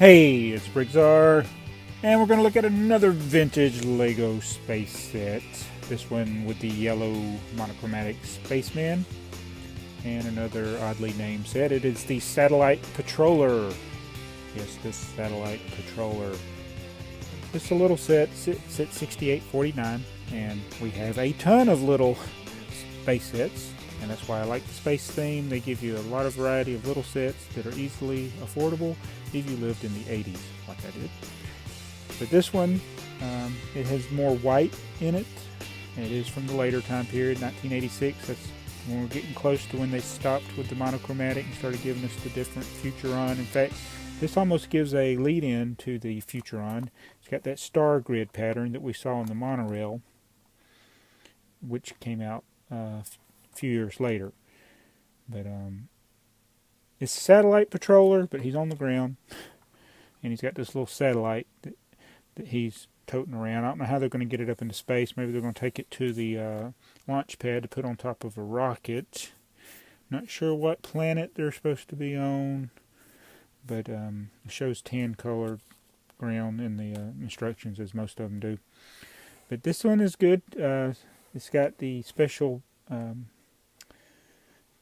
Hey, it's BrickTsar, and we're going to look at another vintage Lego space set. This one with the yellow monochromatic spaceman, and another oddly named set. It is the Satellite Patroller. Yes, this Satellite Patroller. It's a little set, sits at $68.49, and we have a ton of little space sets. And that's why I like the space theme. They give you a lot of variety of little sets that are easily affordable if you lived in the 80s like I did. But this one, it has more white in it. It is from the later time period, 1986. That's when we're getting close to when they stopped with the monochromatic and started giving us the different Futuron. In fact, this almost gives a lead-in to the Futuron. It's got that star grid pattern that we saw in the monorail, which came out few years later. But it's a satellite patroller, but he's on the ground, and he's got this little satellite that he's toting around. I don't know how they're going to get it up into space. Maybe they're going to take it to the launch pad to put on top of a rocket. Not sure what planet they're supposed to be on, but it shows tan colored ground in the instructions, as most of them do. But this one is good. It's got the special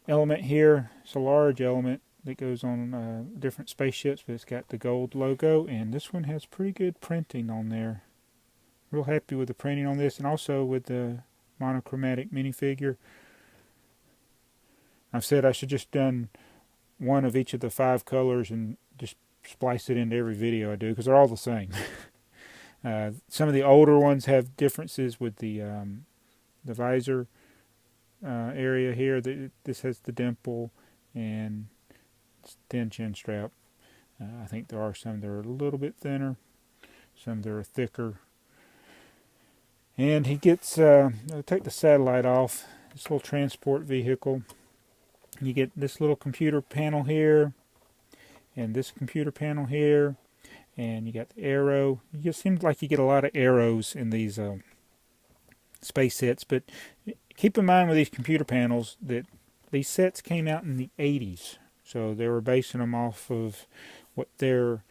element here. It's a large element that goes on different spaceships, but it's got the gold logo, and this one has pretty good printing on there. Real happy with the printing on this, and also with the monochromatic minifigure. I've said I should just done one of each of the 5 colors and just splice it into every video I do, because they're all the same. Some of the older ones have differences with the visor area here. This has the dimple and thin chin strap. I think there are some that are a little bit thinner, some that are thicker. And he gets, I'll take the satellite off, this little transport vehicle. You get this little computer panel here, and this computer panel here, and you got the arrow. It just seems like you get a lot of arrows in these space sets, but keep in mind with these computer panels that these sets came out in the 80s, so they were basing them off of what their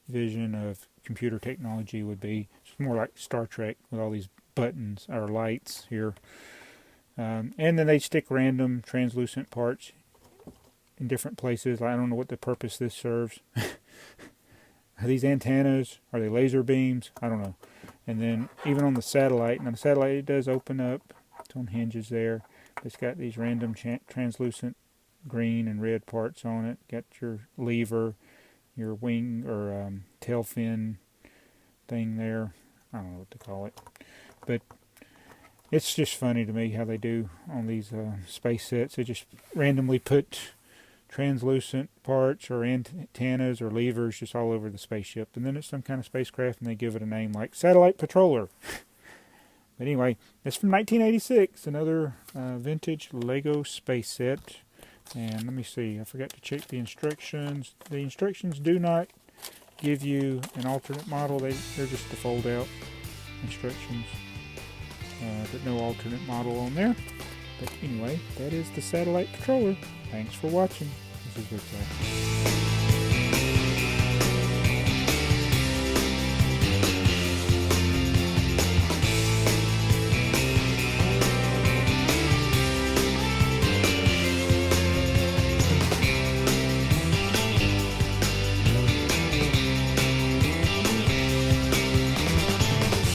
vision of computer technology would be. It's more like Star Trek with all these buttons or lights here. And then they stick random translucent parts in different places. I don't know what the purpose this serves. Are these antennas? Are they laser beams? I don't know. And then even on the satellite, now the satellite, it does open up. It's on hinges there. It's got these random translucent green and red parts on it. Got your lever, your wing or tail fin thing there. I don't know what to call it. But it's just funny to me how they do on these space sets. They just randomly put translucent parts or antennas or levers just all over the spaceship, and then it's some kind of spacecraft and they give it a name like Satellite Patroller. But anyway, it's from 1986, another vintage Lego space set. And let me see, I forgot to check the instructions. The instructions do not give you an alternate model. They're just the fold out instructions, but no alternate model on there. But anyway, that is the Satellite Patroller. Thanks for watching. This is BrickTsar.